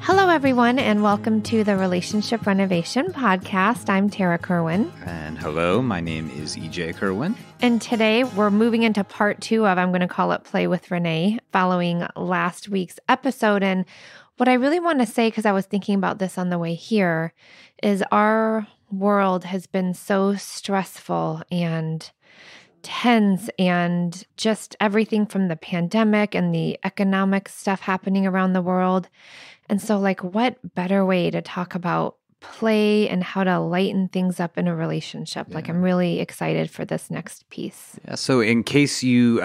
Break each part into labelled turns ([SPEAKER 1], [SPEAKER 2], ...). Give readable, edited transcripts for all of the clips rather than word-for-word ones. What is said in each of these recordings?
[SPEAKER 1] Hello, everyone, and welcome to the Relationship Renovation podcast. I'm Tarah Kerwin.
[SPEAKER 2] And hello, my name is EJ Kerwin.
[SPEAKER 1] And today we're moving into part 2 of, I'm going to call it Play with Renay, following last week's episode. And what I really want to say, because I was thinking about this on the way here, is our world has been so stressful and tense, and just everything from the pandemic and the economic stuff happening around the world. And so, what better way to talk about play and how to lighten things up in a relationship?
[SPEAKER 2] Yeah.
[SPEAKER 1] I'm really excited for this next piece.
[SPEAKER 2] Yeah, so in case you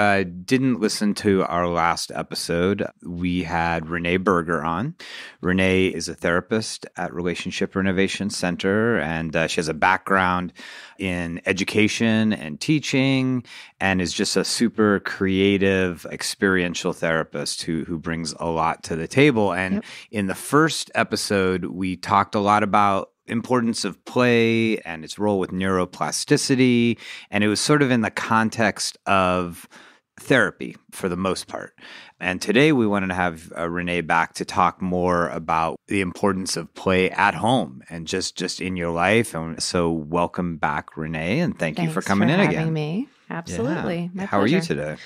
[SPEAKER 2] didn't listen to our last episode, we had Renay Burger on. Renay is a therapist at Relationship Renovation Center, and she has a background in education and teaching, and is just a super creative, experiential therapist who brings a lot to the table. And in the first episode, we talked a lot about importance of play and its role with neuroplasticity, and it was sort of in the context of therapy for the most part. And today we wanted to have Renay back to talk more about the importance of play at home and just in your life. And so welcome back, Renay, and thank you for coming in again.
[SPEAKER 3] Thanks for having me. Absolutely.
[SPEAKER 2] Yeah.
[SPEAKER 3] My
[SPEAKER 2] How
[SPEAKER 3] pleasure.
[SPEAKER 2] are you today?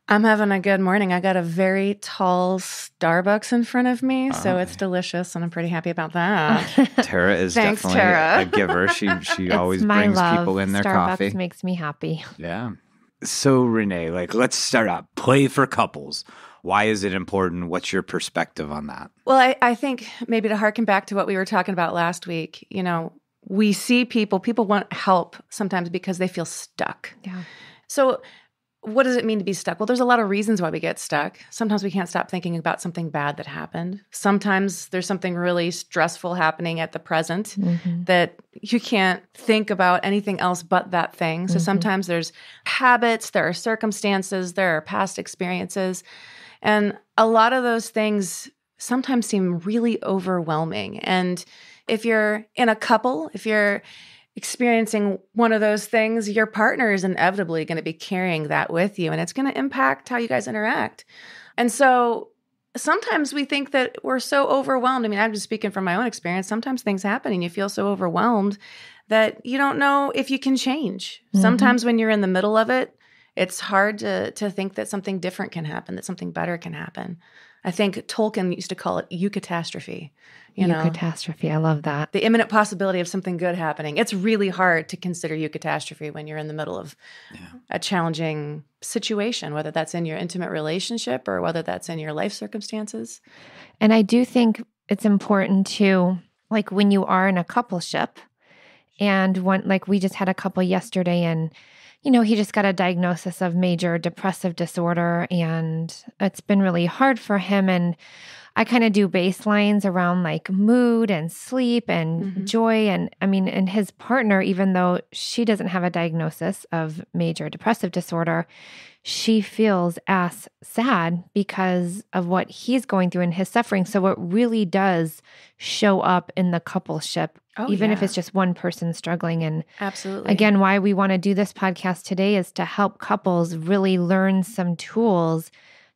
[SPEAKER 3] I'm having a good morning. I got a very tall Starbucks in front of me, so it's delicious, and I'm pretty happy about that.
[SPEAKER 2] Tarah is
[SPEAKER 3] Thanks,
[SPEAKER 2] definitely
[SPEAKER 3] Tarah.
[SPEAKER 2] a giver. She always
[SPEAKER 1] my
[SPEAKER 2] brings
[SPEAKER 1] love.
[SPEAKER 2] people in their
[SPEAKER 1] Starbucks
[SPEAKER 2] coffee.
[SPEAKER 1] makes me happy.
[SPEAKER 2] Yeah. So Renay, let's start out. Play for couples. Why is it important? What's your perspective on that?
[SPEAKER 3] Well, I think maybe to harken back to what we were talking about last week, we see people want help sometimes because they feel stuck.
[SPEAKER 1] Yeah.
[SPEAKER 3] So what does it mean to be stuck? Well, there's a lot of reasons why we get stuck. Sometimes we can't stop thinking about something bad that happened. Sometimes there's something really stressful happening at the present that you can't think about anything else but that thing. So sometimes there's habits, there are circumstances, there are past experiences. And a lot of those things sometimes seem really overwhelming. And if you're in a couple, if you're experiencing one of those things, your partner is inevitably going to be carrying that with you, and it's going to impact how you guys interact. And so sometimes we think that we're so overwhelmed. I mean, I'm just speaking from my own experience. Sometimes things happen and you feel so overwhelmed that you don't know if you can change. Sometimes when you're in the middle of it, it's hard to think that something different can happen, that something better can happen. I think Tolkien used to call it eucatastrophe.
[SPEAKER 1] Eucatastrophe. I love that.
[SPEAKER 3] The imminent possibility of something good happening. It's really hard to consider eucatastrophe when you're in the middle of a challenging situation, whether that's in your intimate relationship or whether that's in your life circumstances.
[SPEAKER 1] And I do think it's important to, when you are in a coupleship, and we just had a couple yesterday, and he just got a diagnosis of major depressive disorder, and it's been really hard for him. And I kind of do baselines around mood and sleep and joy. And and his partner, even though she doesn't have a diagnosis of major depressive disorder, she feels as sad because of what he's going through and his suffering. So it really does show up in the coupleship, even if it's just one person struggling. And
[SPEAKER 3] absolutely,
[SPEAKER 1] again, why we want to do this podcast today is to help couples really learn some tools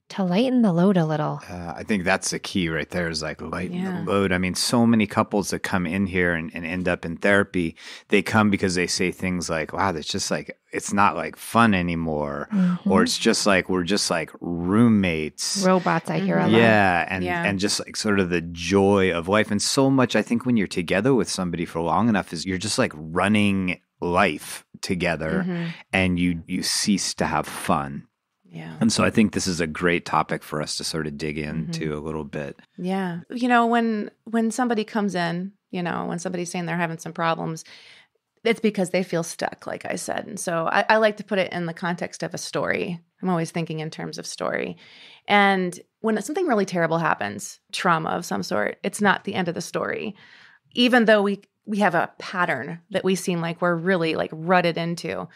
[SPEAKER 1] to lighten the load a little.
[SPEAKER 2] I think that's the key right there is lighten the load. I mean, so many couples that come in here and end up in therapy, they come because they say things like, wow, that's just it's not fun anymore. Or it's just we're just roommates.
[SPEAKER 1] Robots, I hear a lot.
[SPEAKER 2] Yeah. And just sort of the joy of life. And so much, I think when you're together with somebody for long enough is you're just running life together and you cease to have fun.
[SPEAKER 3] Yeah.
[SPEAKER 2] And so I think this is a great topic for us to sort of dig into a little bit.
[SPEAKER 3] Yeah. When somebody comes in, when somebody's saying they're having some problems, it's because they feel stuck, like I said. And so I like to put it in the context of a story. I'm always thinking in terms of story. And when something really terrible happens, trauma of some sort, it's not the end of the story. Even though we have a pattern that we seem like we're really rutted into.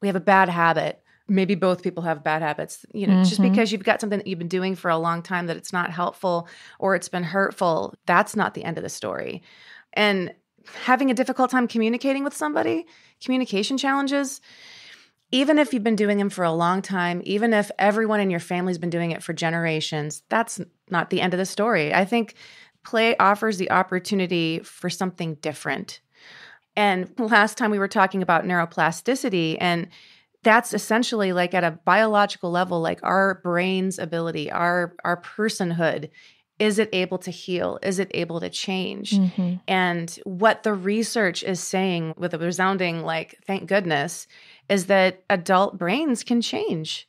[SPEAKER 3] We have a bad habit. Maybe both people have bad habits, just because you've got something that you've been doing for a long time that it's not helpful or it's been hurtful, that's not the end of the story. And having a difficult time communicating with somebody, communication challenges, even if you've been doing them for a long time, even if everyone in your family's been doing it for generations, that's not the end of the story. I think play offers the opportunity for something different. And last time we were talking about neuroplasticity, and that's essentially like at a biological level, like our brain's ability, our personhood. Is it able to heal? Is it able to change?
[SPEAKER 1] Mm-hmm.
[SPEAKER 3] And what the research is saying with a resounding, like, thank goodness, is that adult brains can change.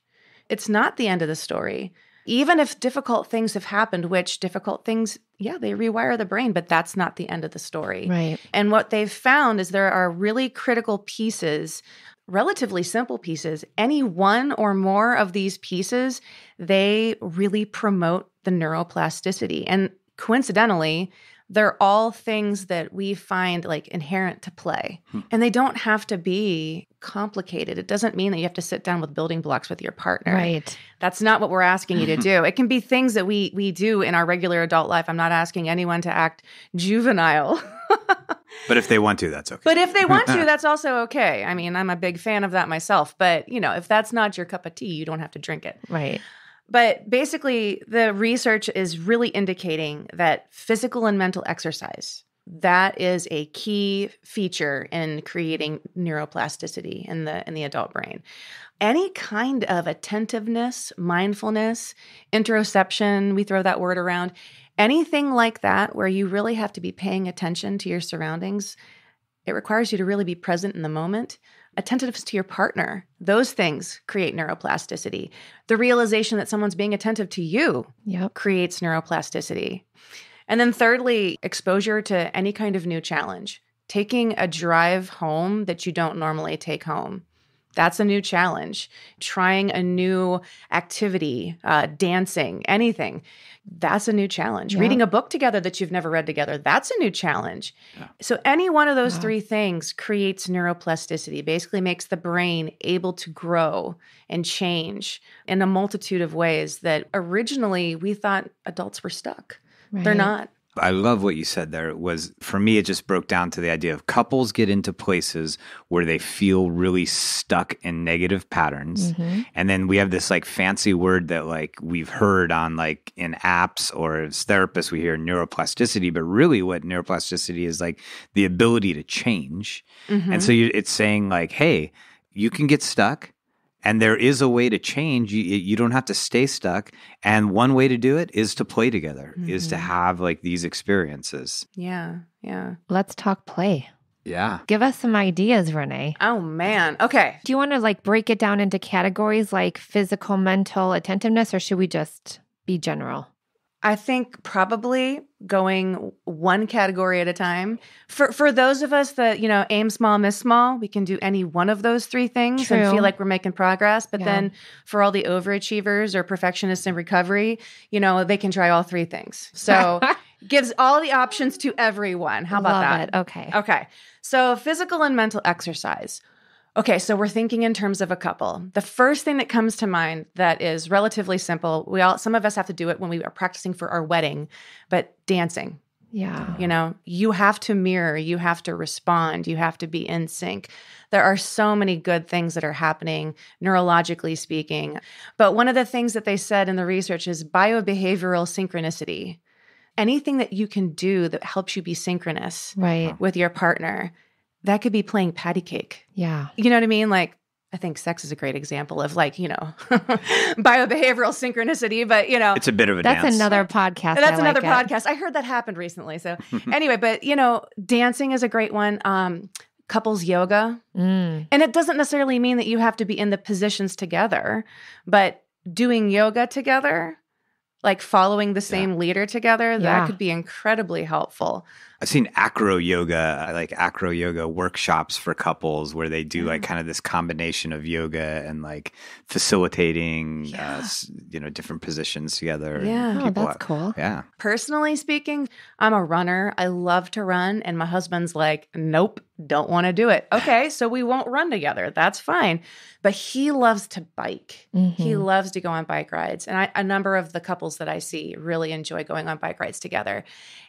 [SPEAKER 3] It's not the end of the story. Even if difficult things have happened, which difficult things, yeah, they rewire the brain, but that's not the end of the story.
[SPEAKER 1] Right.
[SPEAKER 3] And what they've found is there are really critical pieces, relatively simple pieces. Any one or more of these pieces, they really promote the neuroplasticity. And coincidentally, they're all things that we find like inherent to play. And they don't have to be complicated. It doesn't mean that you have to sit down with building blocks with your partner.
[SPEAKER 1] Right.
[SPEAKER 3] That's not what we're asking you to do. It can be things that we do in our regular adult life. I'm not asking anyone to act juvenile.
[SPEAKER 2] But if they want to, that's okay.
[SPEAKER 3] But if they want to, that's also okay. I mean, I'm a big fan of that myself. But, you know, if that's not your cup of tea, you don't have to drink it.
[SPEAKER 1] Right.
[SPEAKER 3] But basically, the research is really indicating that physical and mental exercise, that is a key feature in creating neuroplasticity in the adult brain. Any kind of attentiveness, mindfulness, interoception, we throw that word around, anything like that where you really have to be paying attention to your surroundings, it requires you to really be present in the moment. Attentiveness to your partner, those things create neuroplasticity. The realization that someone's being attentive to you creates neuroplasticity. And then thirdly, exposure to any kind of new challenge. Taking a drive home that you don't normally take home. That's a new challenge. Trying a new activity, dancing, anything. That's a new challenge.
[SPEAKER 1] Yeah.
[SPEAKER 3] Reading a book together that you've never read together. That's a new challenge. Yeah. So any one of those three things creates neuroplasticity, basically makes the brain able to grow and change in a multitude of ways that originally we thought adults were stuck. Right. They're not.
[SPEAKER 2] I love what you said there. Was for me, it just broke down to the idea of couples get into places where they feel really stuck in negative patterns. Mm-hmm. And then we have this like fancy word that like we've heard on like in apps or as therapists, we hear neuroplasticity, but really what neuroplasticity is like the ability to change. Mm-hmm. And so it's saying like, hey, you can get stuck. And there is a way to change. You don't have to stay stuck. And one way to do it is to play together, is to have like these experiences.
[SPEAKER 3] Yeah.
[SPEAKER 1] Let's talk play.
[SPEAKER 2] Yeah.
[SPEAKER 1] Give us some ideas, Renay.
[SPEAKER 3] Oh, man. Okay.
[SPEAKER 1] Do you want to like break it down into categories like physical, mental, attentiveness, or should we just be general?
[SPEAKER 3] I think probably going one category at a time. For those of us that, aim small, miss small, we can do any one of those three things and feel like we're making progress. But then for all the overachievers or perfectionists in recovery, they can try all three things. So gives all the options to everyone. How about that? Okay. So physical and mental exercise. Okay, so we're thinking in terms of a couple. The first thing that comes to mind that is relatively simple, some of us have to do it when we are practicing for our wedding, but dancing.
[SPEAKER 1] Yeah.
[SPEAKER 3] You have to mirror, you have to respond, you have to be in sync. There are so many good things that are happening, neurologically speaking. But one of the things that they said in the research is biobehavioral synchronicity. Anything that you can do that helps you be synchronous with your partner. That could be playing patty cake.
[SPEAKER 1] Yeah.
[SPEAKER 3] You know what I mean? Like, I think sex is a great example of like, biobehavioral synchronicity, but
[SPEAKER 2] it's a bit of a dance.
[SPEAKER 1] That's another podcast.
[SPEAKER 3] That's another podcast. I heard that happened recently. So anyway, but dancing is a great one. Couples yoga. And it doesn't necessarily mean that you have to be in the positions together, but doing yoga together, like following the same leader together, that could be incredibly helpful.
[SPEAKER 2] I've seen acro yoga workshops for couples where they do like kind of this combination of yoga and like facilitating, different positions together.
[SPEAKER 3] Yeah.
[SPEAKER 1] That's cool.
[SPEAKER 2] Yeah.
[SPEAKER 3] Personally speaking, I'm a runner. I love to run. And my husband's like, nope, don't want to do it. Okay, so we won't run together. That's fine. But he loves to bike. Mm-hmm. He loves to go on bike rides. And a number of the couples that I see really enjoy going on bike rides together.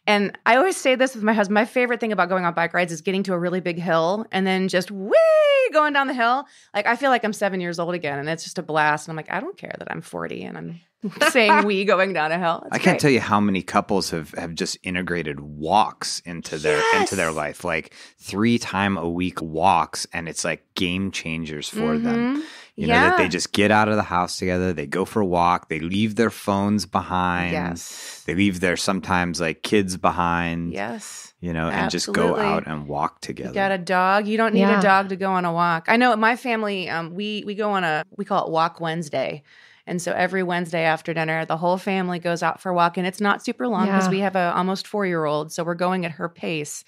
[SPEAKER 3] And I always say this with my husband. My favorite thing about going on bike rides is getting to a really big hill and then just we going down the hill? Like, I feel like I'm 7 years old again, and it's just a blast. And I'm like, I don't care that I'm 40 and I'm saying we going down a hill. It's
[SPEAKER 2] I can't tell you how many couples have just integrated walks into their life, like 3-time-a-week walks, and it's like game changers for them. You know, that they just get out of the house together, they go for a walk, they leave their phones behind.
[SPEAKER 3] Yes.
[SPEAKER 2] They leave their sometimes like kids behind.
[SPEAKER 3] Yes.
[SPEAKER 2] You know, and just go out and walk together.
[SPEAKER 3] You got a dog. You don't need a dog to go on a walk. I know my family, we go on we call it Walk Wednesday. And so every Wednesday after dinner, the whole family goes out for a walk. And it's not super long because we have a almost 4-year-old. So we're going at her pace.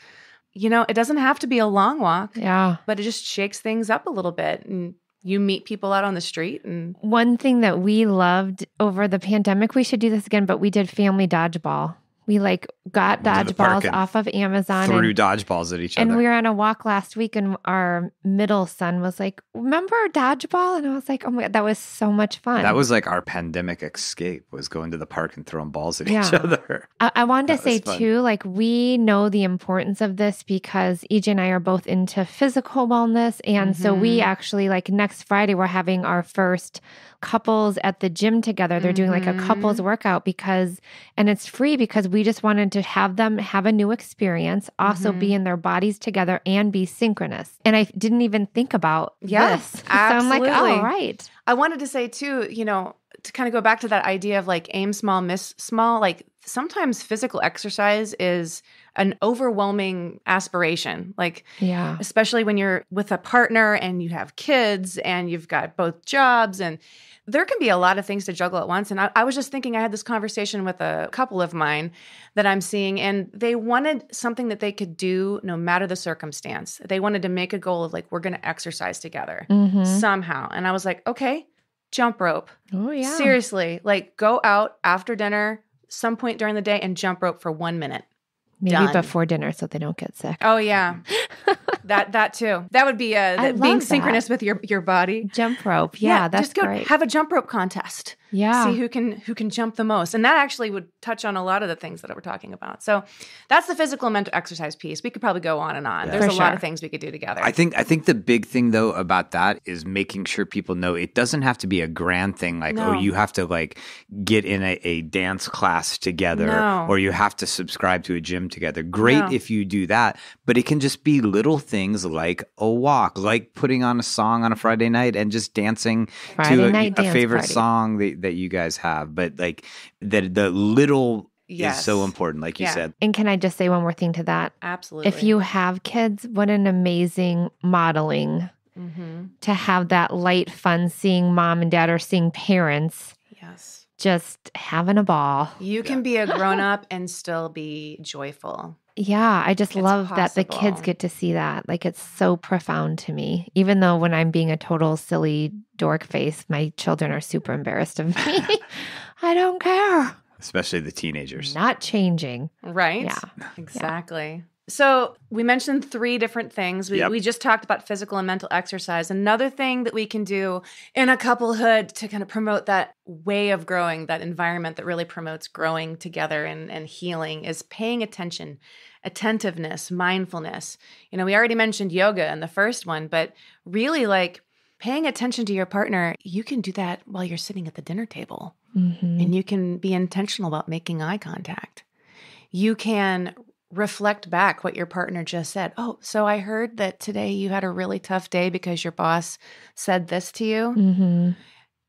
[SPEAKER 3] You know, it doesn't have to be a long walk. Yeah. But it just shakes things up a little bit. And you meet people out on the street. And
[SPEAKER 1] one thing that we loved over the pandemic, we should do this again, but we did family dodgeball. We got dodgeballs off of Amazon.
[SPEAKER 2] Threw dodgeballs at each other.
[SPEAKER 1] And we were on a walk last week and our middle son was like, remember dodgeball? And I was like, oh my God, that was so much fun.
[SPEAKER 2] That was like our pandemic escape, was going to the park and throwing balls at each other.
[SPEAKER 1] I wanted to say too, like, we know the importance of this because EJ and I are both into physical wellness. And so we actually, like, next Friday, we're having our first couples at the gym together. They're doing like a couples workout and it's free because we just wanted to have them have a new experience, also be in their bodies together and be synchronous. And I didn't even think about this.
[SPEAKER 3] Absolutely.
[SPEAKER 1] So I'm like, oh, right.
[SPEAKER 3] I wanted to say too, you know, to kind of go back to that idea of like aim small, miss small, like sometimes physical exercise is an overwhelming aspiration. Like, especially when you're with a partner and you have kids and you've got both jobs, and there can be a lot of things to juggle at once. And I was just thinking, I had this conversation with a couple of mine that I'm seeing, and they wanted something that they could do no matter the circumstance. They wanted to make a goal of like, we're going to exercise together somehow. And I was like, okay, jump rope. Oh, yeah. Seriously, like go out after dinner, some point during the day, and jump rope for 1 minute.
[SPEAKER 1] Maybe before dinner so they don't get sick.
[SPEAKER 3] Oh, yeah. that too. That would be being synchronous with your body.
[SPEAKER 1] Jump rope. Yeah, that's
[SPEAKER 3] just go
[SPEAKER 1] great.
[SPEAKER 3] Have a jump rope contest. Yeah. See who can jump the most. And that actually would touch on a lot of the things that we're talking about. So that's the physical and mental exercise piece. We could probably go on and on. Yeah. There's a lot of things we could do together.
[SPEAKER 2] I think the big thing though about that is making sure people know it doesn't have to be a grand thing like, oh, you have to like get in a dance class together or you have to subscribe to a gym together. Great if you do that, but it can just be little things like a walk, like putting on a song on a Friday night and just dancing to a favorite song that you guys have. But like the little is so important, like you said.
[SPEAKER 1] And can I just say one more thing to that?
[SPEAKER 3] Absolutely.
[SPEAKER 1] If you have kids, what an amazing modeling to have that light fun, seeing mom and dad or seeing parents.
[SPEAKER 3] Yes.
[SPEAKER 1] Just having a ball.
[SPEAKER 3] You can be a grown-up and still be joyful.
[SPEAKER 1] Yeah, I just love that the kids get to see that. Like, it's so profound to me. Even though when I'm being a total silly dork face, my children are super embarrassed of me. I don't care.
[SPEAKER 2] Especially the teenagers.
[SPEAKER 1] Not changing.
[SPEAKER 3] Right? Yeah. Exactly. Yeah. So we mentioned 3 different things. We just talked about physical and mental exercise. Another thing that we can do in a couplehood to kind of promote that way of growing, that environment that really promotes growing together and healing, is paying attention, attentiveness, mindfulness. You know, we already mentioned yoga in the first one, but really like paying attention to your partner, you can do that while you're sitting at the dinner table. And you can be intentional about making eye contact. You can reflect back what your partner just said. Oh, so I heard that today you had a really tough day because your boss said this to you.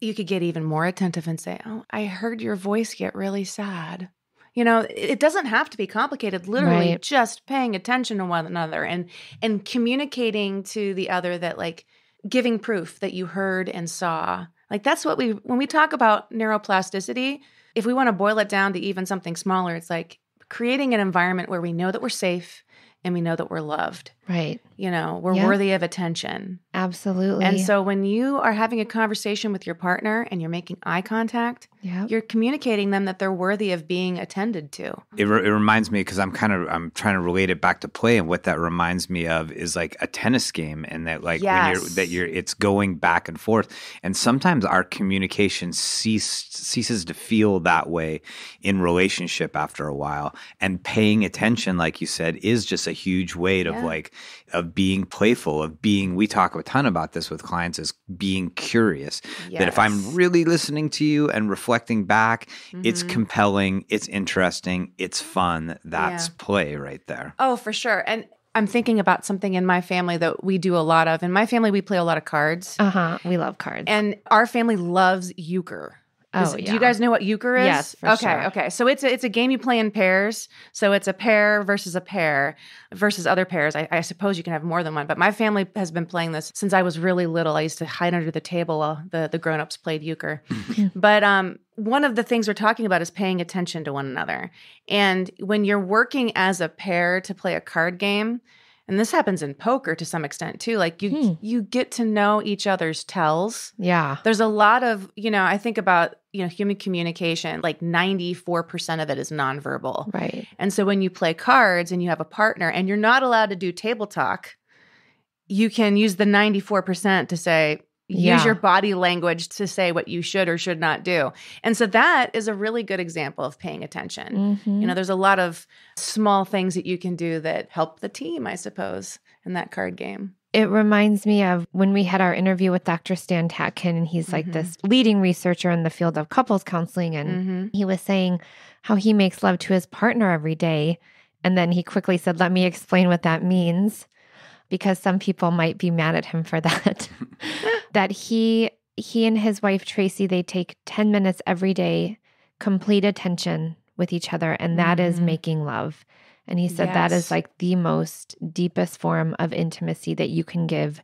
[SPEAKER 3] You could get even more attentive and say, oh, I heard your voice get really sad. You know, it doesn't have to be complicated. Literally just paying attention to one another and communicating to the other, that like giving proof that you heard and saw. Like that's what when we talk about neuroplasticity, if we want to boil it down to even something smaller, it's like creating an environment where we know that we're safe and we know that we're loved.
[SPEAKER 1] Right.
[SPEAKER 3] You know, we're worthy of attention.
[SPEAKER 1] Absolutely.
[SPEAKER 3] And so when you are having a conversation with your partner and you're making eye contact, you're communicating them that they're worthy of being attended to.
[SPEAKER 2] It reminds me, because I'm trying to relate it back to play, and what that reminds me of is like a tennis game, and that like when it's going back and forth, and sometimes our communication ceases to feel that way in relationship after a while, and paying attention, like you said, is just a huge weight of like of being playful, of being, we talk a ton about this with clients, is being curious.
[SPEAKER 3] Yes.
[SPEAKER 2] That if I'm really listening to you and reflecting back, it's compelling, it's interesting, it's fun. That's play right there.
[SPEAKER 3] Oh, for sure. And I'm thinking about something in my family that we do a lot of. In my family, we play a lot of cards.
[SPEAKER 1] We love cards.
[SPEAKER 3] And our family loves euchre. Do you guys know what euchre is?
[SPEAKER 1] Yes, for sure.
[SPEAKER 3] Okay. So it's a game you play in pairs. So it's a pair versus other pairs. I suppose you can have more than one. But my family has been playing this since I was really little. I used to hide under the table while the grown-ups played euchre. But one of the things we're talking about is paying attention to one another. And when you're working as a pair to play a card game, and this happens in poker to some extent too, like you get to know each other's tells.
[SPEAKER 1] Yeah.
[SPEAKER 3] There's a lot of, I think about, human communication, like 94% of it is nonverbal.
[SPEAKER 1] Right.
[SPEAKER 3] And so when you play cards and you have a partner and you're not allowed to do table talk, you can use the 94% to say, use your body language to say what you should or should not do. And so that is a really good example of paying attention. There's a lot of small things that you can do that help the team, I suppose, in that card game.
[SPEAKER 1] It reminds me of when we had our interview with Dr. Stan Tatkin, and he's like this leading researcher in the field of couples counseling. And he was saying how he makes love to his partner every day. And then he quickly said, let me explain what that means, because some people might be mad at him for that. That he and his wife, Tracy, they take 10 minutes every day, complete attention with each other. And that is making love. And he said that is like the most deepest form of intimacy that you can give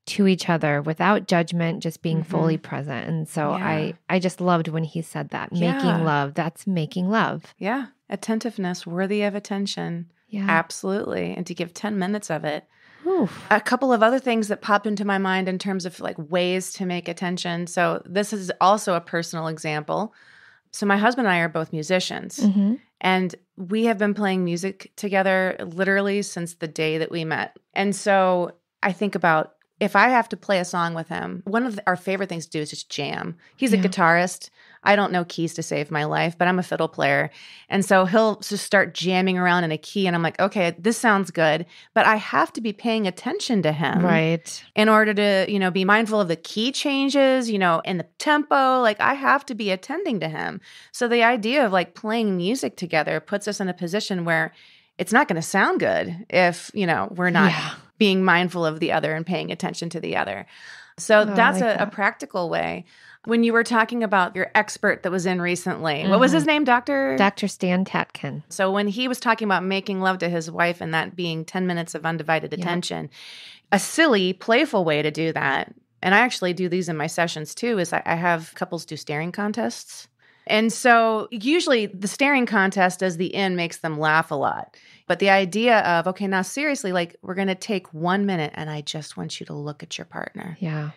[SPEAKER 1] to each other without judgment, just being fully present. And so I just loved when he said that. Making love, that's making love.
[SPEAKER 3] Yeah. Attentiveness, worthy of attention. Yeah. Absolutely. And to give 10 minutes of it. Oof. A couple of other things that popped into my mind in terms of like ways to make attention. So this is also a personal example. So my husband and I are both musicians, and we have been playing music together literally since the day that we met. And so I think about if I have to play a song with him, one of our favorite things to do is just jam. He's a guitarist. I don't know keys to save my life, but I'm a fiddle player. And so he'll just start jamming around in a key, and I'm like, okay, this sounds good, but I have to be paying attention to him.
[SPEAKER 1] Right.
[SPEAKER 3] In order to, be mindful of the key changes, and the tempo. Like, I have to be attending to him. So the idea of like playing music together puts us in a position where it's not going to sound good if, we're not being mindful of the other and paying attention to the other. So that's a practical way. When you were talking about your expert that was in recently, what was his name, Dr.
[SPEAKER 1] Stan Tatkin.
[SPEAKER 3] So when he was talking about making love to his wife and that being 10 minutes of undivided attention, a silly, playful way to do that, and I actually do these in my sessions too, is I have couples do staring contests. And so usually the staring contest as the end makes them laugh a lot. But the idea of, okay, now seriously, like we're going to take 1 minute and I just want you to look at your partner.
[SPEAKER 1] Yeah.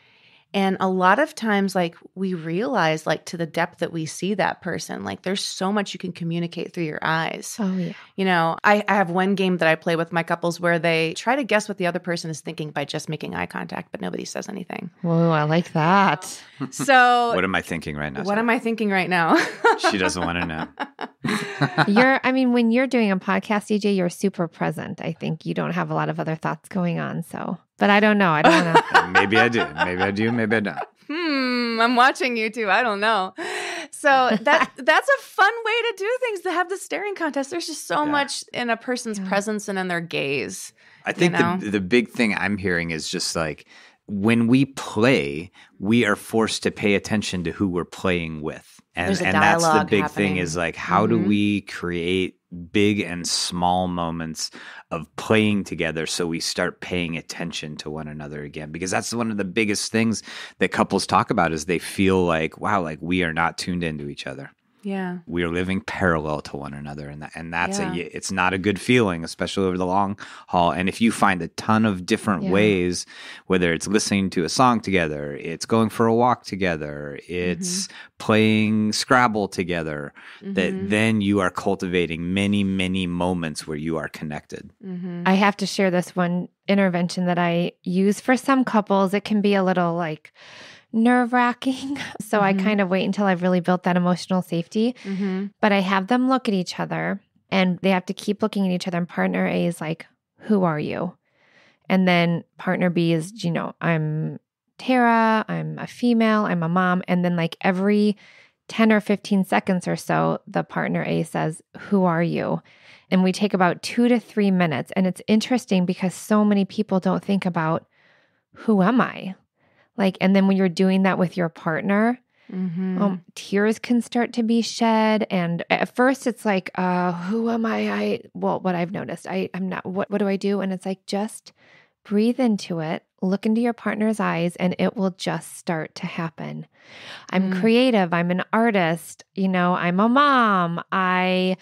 [SPEAKER 3] And a lot of times, like, we realize, like, to the depth that we see that person, like, there's so much you can communicate through your eyes.
[SPEAKER 1] Oh, yeah.
[SPEAKER 3] I have one game that I play with my couples where they try to guess what the other person is thinking by just making eye contact, but nobody says anything.
[SPEAKER 1] Whoa, I like that.
[SPEAKER 3] So
[SPEAKER 2] what am I thinking right now?
[SPEAKER 3] What am I thinking right now?
[SPEAKER 2] She doesn't want to know.
[SPEAKER 1] When you're doing a podcast, EJ, you're super present. I think you don't have a lot of other thoughts going on. So, but I don't know. I don't know.
[SPEAKER 2] Maybe I do. Maybe I do. Maybe I don't.
[SPEAKER 3] I'm watching you too. I don't know. So that's a fun way to do things, to have the staring contest. There's just so much in a person's presence and in their gaze.
[SPEAKER 2] I think the big thing I'm hearing is just like, when we play, we are forced to pay attention to who we're playing with. And that's the big thing is like, how do we create big and small moments of playing together so we start paying attention to one another again? Because that's one of the biggest things that couples talk about is they feel like, wow, like we are not tuned into each other.
[SPEAKER 3] Yeah.
[SPEAKER 2] We are living parallel to one another. And that's it's not a good feeling, especially over the long haul. And if you find a ton of different ways, whether it's listening to a song together, it's going for a walk together, it's playing Scrabble together, that then you are cultivating many, many moments where you are connected.
[SPEAKER 1] I have to share this one intervention that I use for some couples. It can be a little like nerve-wracking. So I kind of wait until I've really built that emotional safety. But I have them look at each other and they have to keep looking at each other. And partner A is like, who are you? And then partner B is, I'm Tarah, I'm a female, I'm a mom. And then like every 10 or 15 seconds or so, the partner A says, who are you? And we take about 2 to 3 minutes. And it's interesting because so many people don't think about, who am I? Like, and then when you're doing that with your partner, tears can start to be shed. And at first it's like, who am I? What I've noticed, I'm not, what do I do? And it's like, just breathe into it, look into your partner's eyes, and it will just start to happen. I'm creative. I'm an artist. I'm a mom. I'm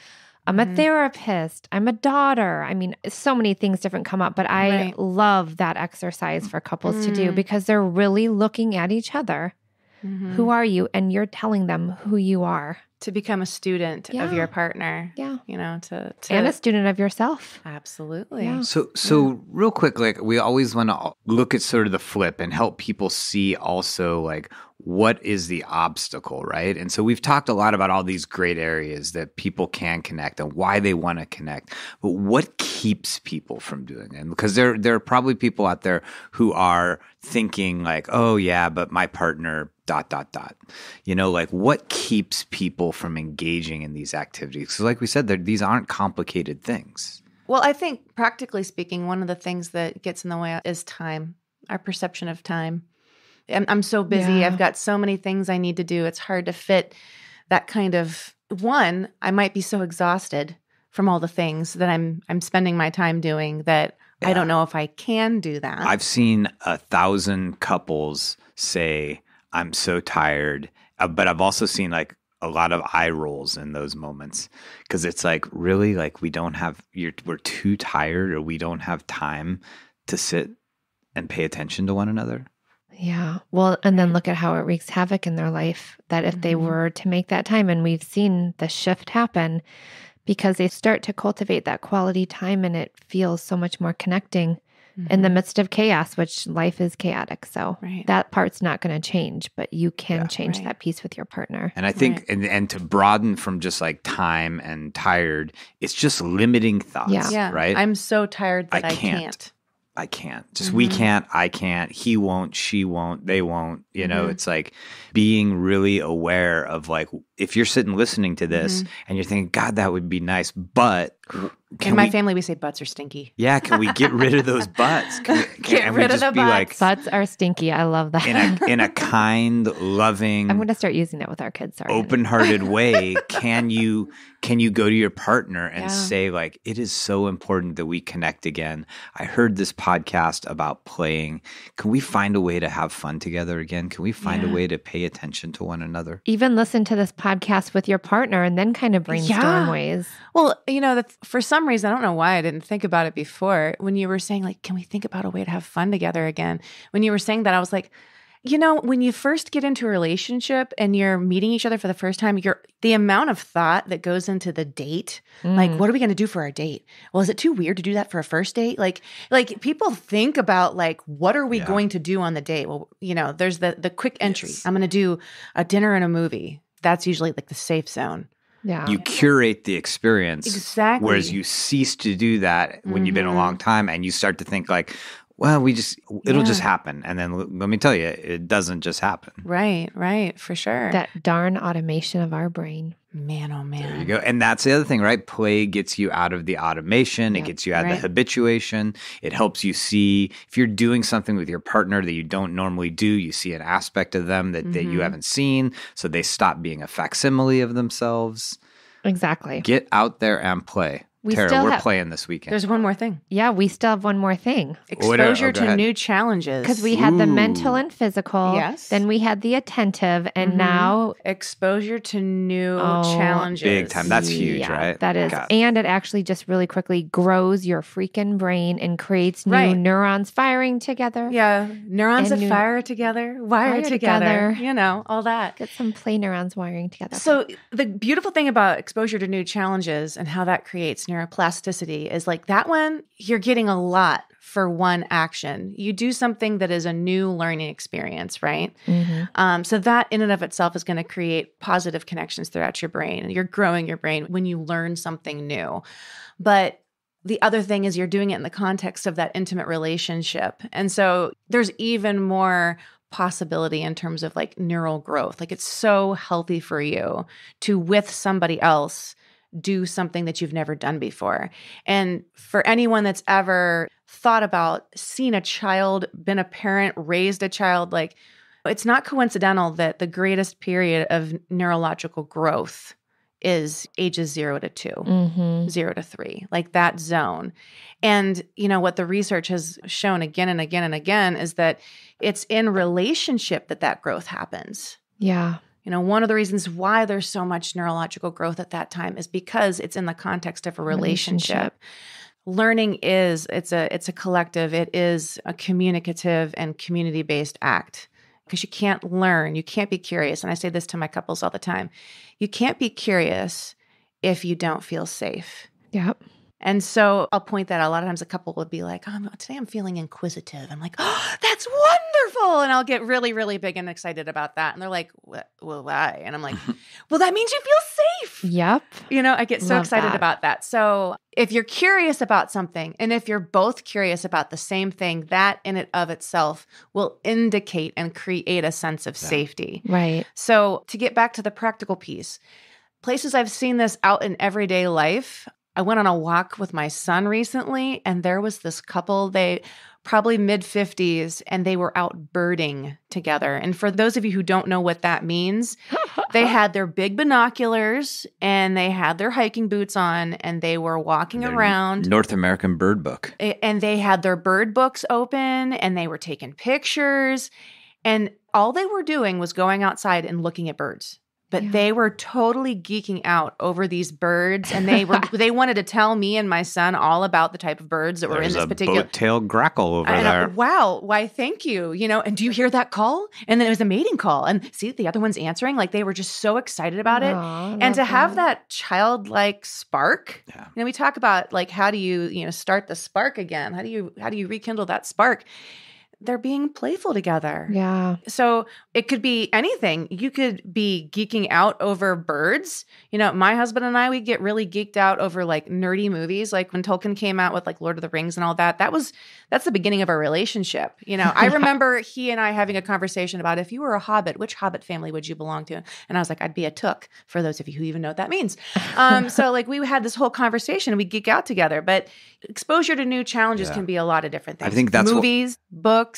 [SPEAKER 1] a therapist. I'm a daughter. I mean, so many things different come up, but I love that exercise for couples to do because they're really looking at each other. Who are you? And you're telling them who you are.
[SPEAKER 3] To become a student of your partner.
[SPEAKER 1] Yeah.
[SPEAKER 3] To
[SPEAKER 1] and a student of yourself.
[SPEAKER 3] Absolutely.
[SPEAKER 1] Yeah.
[SPEAKER 2] So real quick, like we always want to look at sort of the flip and help people see also like what is the obstacle, right? And so we've talked a lot about all these great areas that people can connect and why they want to connect. But what keeps people from doing it? Because there are probably people out there who are thinking like, oh yeah, but my partner ... Like what keeps people from engaging in these activities? Because like we said, these aren't complicated things.
[SPEAKER 3] Well, I think practically speaking, one of the things that gets in the way is time, our perception of time. I'm so busy.
[SPEAKER 1] Yeah.
[SPEAKER 3] I've got so many things I need to do. It's hard to fit that kind of one. I might be so exhausted from all the things that I'm spending my time doing that I don't know if I can do that.
[SPEAKER 2] I've seen 1,000 couples say, I'm so tired. But I've also seen like a lot of eye rolls in those moments because it's like, really, like we're too tired or we don't have time to sit and pay attention to one another.
[SPEAKER 1] Yeah. Well, and then look at how it wreaks havoc in their life, that if they were to make that time, and we've seen the shift happen because they start to cultivate that quality time and it feels so much more connecting in the midst of chaos, which life is chaotic. So that part's not going to change, but you can change that piece with your partner.
[SPEAKER 2] And I think, and to broaden from just like time and tired, it's just limiting thoughts, right?
[SPEAKER 3] I'm so tired that I can't.
[SPEAKER 2] I can't. Just we can't, I can't, he won't, she won't, they won't. It's like being really aware of like, if you're sitting listening to this and you're thinking, God, that would be nice, but
[SPEAKER 3] in my family, we say butts are stinky.
[SPEAKER 2] Yeah, can we get rid of those butts?
[SPEAKER 3] Get rid of the butts.
[SPEAKER 1] Butts are stinky. I love that.
[SPEAKER 2] In a kind, loving,
[SPEAKER 1] I'm going to start using that with our kids. Sorry,
[SPEAKER 2] open-hearted way. Can you go to your partner and say like, it is so important that we connect again. I heard this podcast about playing. Can we find a way to have fun together again? Can we find a way to pay attention to one another?
[SPEAKER 1] Even listen to this podcast with your partner and then kind of brainstorm ways.
[SPEAKER 3] Well, that's, for some reason, I don't know why I didn't think about it before. When you were saying like, can we think about a way to have fun together again? When you were saying that, I was like, when you first get into a relationship and you're meeting each other for the first time, the amount of thought that goes into the date, like, what are we going to do for our date? Well, is it too weird to do that for a first date? Like people think about like, what are we going to do on the date? Well, there's the quick entry. I'm going to do a dinner and a movie. That's usually like the safe zone.
[SPEAKER 1] Yeah.
[SPEAKER 2] You curate the experience.
[SPEAKER 3] Exactly.
[SPEAKER 2] Whereas you cease to do that when you've been a long time and you start to think like, well, it'll just happen. And then let me tell you, it doesn't just happen.
[SPEAKER 3] Right, for sure.
[SPEAKER 1] That darn automation of our brain.
[SPEAKER 3] Man, oh man.
[SPEAKER 2] There you go. And that's the other thing, right? Play gets you out of the automation. It gets you out of the habituation. It helps you see if you're doing something with your partner that you don't normally do, you see an aspect of them that you haven't seen. So they stop being a facsimile of themselves.
[SPEAKER 1] Exactly.
[SPEAKER 2] Get out there and play. Tara, we're playing this weekend.
[SPEAKER 3] There's one more thing.
[SPEAKER 1] Yeah, we still have one more thing.
[SPEAKER 3] Exposure to new challenges.
[SPEAKER 1] Because we had the mental and physical.
[SPEAKER 3] Yes.
[SPEAKER 1] Then we had the attentive. And now
[SPEAKER 3] exposure to new challenges.
[SPEAKER 2] Big time. That's huge, right?
[SPEAKER 1] That is. And it actually just really quickly grows your freaking brain and creates new neurons firing together.
[SPEAKER 3] Yeah. Neurons that fire together, wire together. All that.
[SPEAKER 1] Get some play neurons wiring together.
[SPEAKER 3] So the beautiful thing about exposure to new challenges and how that creates neuroplasticity is like that one, you're getting a lot for one action. You do something that is a new learning experience, right? So that in and of itself is going to create positive connections throughout your brain. And you're growing your brain when you learn something new. But The other thing is you're doing it in the context of that intimate relationship. And so there's even more possibility in terms of like neural growth. Like it's so healthy for you to, with somebody else, do something that you've never done before. And for anyone that's ever thought about seeing a child, been a parent, raised a child, like it's not coincidental that the greatest period of neurological growth is ages 0 to 2, 0 to 3, like that zone. And, what the research has shown again and again and again is that it's in relationship that growth happens.
[SPEAKER 1] Yeah.
[SPEAKER 3] One of the reasons why there's so much neurological growth at that time is because it's in the context of a relationship. Learning it's a collective. It is a communicative and community-based act. Because you can't learn, you can't be curious. And I say this to my couples all the time. You can't be curious if you don't feel safe.
[SPEAKER 1] Yep.
[SPEAKER 3] And so I'll point that out. A lot of times a couple would be like, today I'm feeling inquisitive. I'm like, oh, that's wonderful. And I'll get really, really big and excited about that. And they're like, well, why? And I'm like, well, that means you feel safe.
[SPEAKER 1] Yep.
[SPEAKER 3] I get so excited about that. So if you're curious about something, and if you're both curious about the same thing, that in and of itself will indicate and create a sense of safety.
[SPEAKER 1] Right.
[SPEAKER 3] So to get back to the practical piece, places I've seen this out in everyday life. I went on a walk with my son recently, and there was this couple, they probably mid-50s, and they were out birding together. And for those of you who don't know what that means, they had their big binoculars, and they had their hiking boots on, and they were walking around.
[SPEAKER 2] North American Bird Book.
[SPEAKER 3] And they had their bird books open, and they were taking pictures. And all they were doing was going outside and looking at birds. But they were totally geeking out over these birds, and they wanted to tell me and my son all about the type of birds that were in this particular.
[SPEAKER 2] There's a boat-tailed grackle over there.
[SPEAKER 3] Wow, why? Thank you. And do you hear that call? And then it was a mating call, and see the other one's answering. Like they were just so excited about it, and to have that childlike spark. Yeah. We talk about like how do you start the spark again? How do you rekindle that spark? They're being playful together.
[SPEAKER 1] Yeah.
[SPEAKER 3] So it could be anything. You could be geeking out over birds. My husband and I, we get really geeked out over like nerdy movies. Like when Tolkien came out with like Lord of the Rings and all that, that's the beginning of our relationship. I remember he and I having a conversation about if you were a hobbit, which hobbit family would you belong to? And I was like, I'd be a took, for those of you who even know what that means. So like we had this whole conversation and we geek out together, but exposure to new challenges can be a lot of different things.
[SPEAKER 2] I think that's
[SPEAKER 3] movies, books,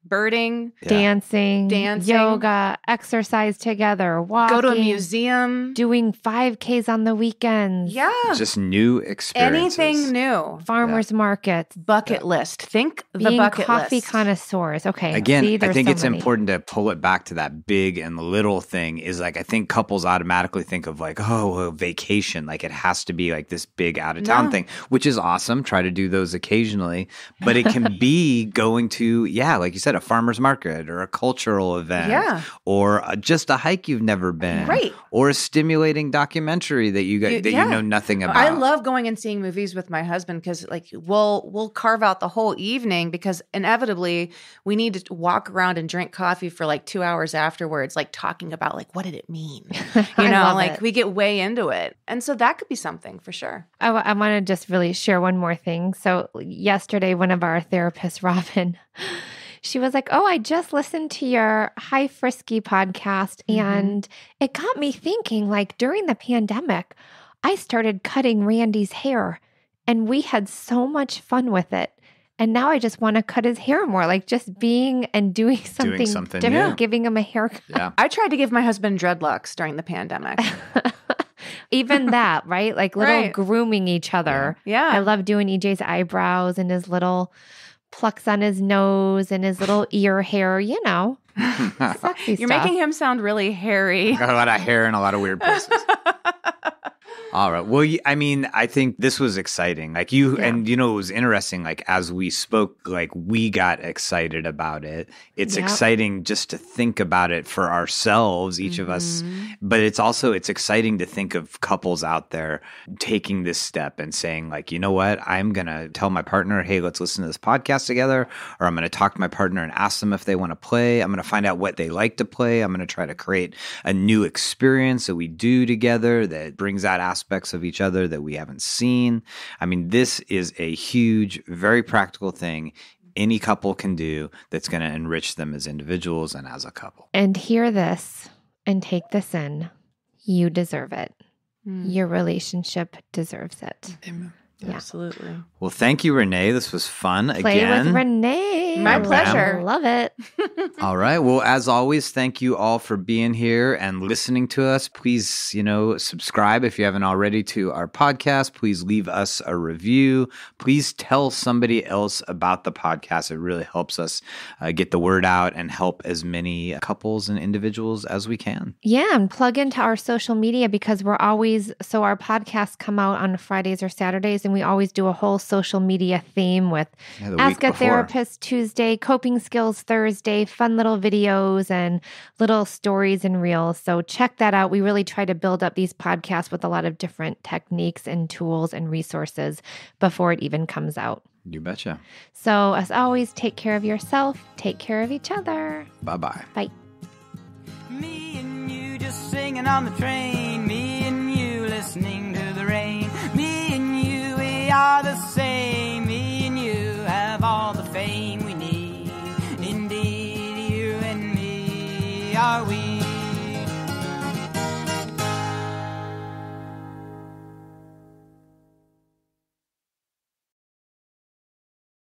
[SPEAKER 3] birding,
[SPEAKER 1] dancing, yoga, exercise together, walking,
[SPEAKER 3] go to a museum,
[SPEAKER 1] doing 5Ks on the weekends.
[SPEAKER 3] Yeah.
[SPEAKER 2] Just new experiences.
[SPEAKER 3] Anything new.
[SPEAKER 1] Farmers markets.
[SPEAKER 3] Bucket list. Think
[SPEAKER 1] being
[SPEAKER 3] the bucket
[SPEAKER 1] coffee
[SPEAKER 3] list.
[SPEAKER 1] Connoisseurs. Okay.
[SPEAKER 2] Again, I think it's
[SPEAKER 1] many.
[SPEAKER 2] important to pull it back to that big and little thing is like, I think couples automatically think of like, a vacation. Like it has to be like this big out of town thing, which is awesome. Try to do those occasionally, but it can be going to, like you said, a farmer's market or a cultural event or just a hike you've never been,
[SPEAKER 3] right?
[SPEAKER 2] Or a stimulating documentary that you know nothing about.
[SPEAKER 3] I love going and seeing movies with my husband because like we'll carve out the whole evening because inevitably we need to walk around and drink coffee for like 2 hours afterwards, like talking about like what did it mean, we get way into it, and so that could be something for sure.
[SPEAKER 1] I want to just really share one more thing. So yesterday, one of our therapists, Robin, she was like, I just listened to your High Frisky podcast and it got me thinking, like during the pandemic, I started cutting Randy's hair and we had so much fun with it. And now I just want to cut his hair more, like just being and doing something different, giving him a haircut.
[SPEAKER 2] Yeah.
[SPEAKER 3] I tried to give my husband dreadlocks during the pandemic.
[SPEAKER 1] Even that, right? Like little grooming each other.
[SPEAKER 3] Yeah.
[SPEAKER 1] I love doing EJ's eyebrows and his little plucks on his nose and his little ear hair, sexy
[SPEAKER 3] You're
[SPEAKER 1] stuff.
[SPEAKER 3] making him sound really hairy.
[SPEAKER 2] Got a lot of hair in a lot of weird places. All right. Well, I think this was exciting. Like and it was interesting. Like as we spoke, like we got excited about it. It's exciting just to think about it for ourselves, each of us. But it's exciting to think of couples out there taking this step and saying like, you know what, I'm going to tell my partner, hey, let's listen to this podcast together. Or I'm going to talk to my partner and ask them if they want to play. I'm going to find out what they like to play. I'm going to try to create a new experience that we do together that brings that aspect aspects of each other that we haven't seen. I mean, this is a huge, very practical thing any couple can do that's going to enrich them as individuals and as a couple.
[SPEAKER 1] And hear this and take this in. You deserve it. Your relationship deserves it.
[SPEAKER 2] Amen.
[SPEAKER 1] Yeah.
[SPEAKER 3] Absolutely.
[SPEAKER 2] Well, thank you, Renay. This was fun.
[SPEAKER 1] Play
[SPEAKER 2] again.
[SPEAKER 1] with Renay.
[SPEAKER 3] My pleasure.
[SPEAKER 1] Love it.
[SPEAKER 2] All right. Well, as always, thank you all for being here and listening to us. Please, subscribe if you haven't already to our podcast. Please leave us a review. Please tell somebody else about the podcast. It really helps us get the word out and help as many couples and individuals as we can.
[SPEAKER 1] Yeah, and plug into our social media because our podcasts come out on Fridays or Saturdays, and we always do a whole social media theme with Ask a Therapist Tuesday, Coping Skills Thursday, fun little videos and little stories and reels. So check that out. We really try to build up these podcasts with a lot of different techniques and tools and resources before it even comes out.
[SPEAKER 2] You betcha.
[SPEAKER 1] So as always, take care of yourself, take care of each other.
[SPEAKER 2] Bye-bye.
[SPEAKER 1] Bye.
[SPEAKER 4] Me and you just singing on the train, me and you listening to the rain, me and you, we are the same, me and you have all the fame we need, indeed you and me are we.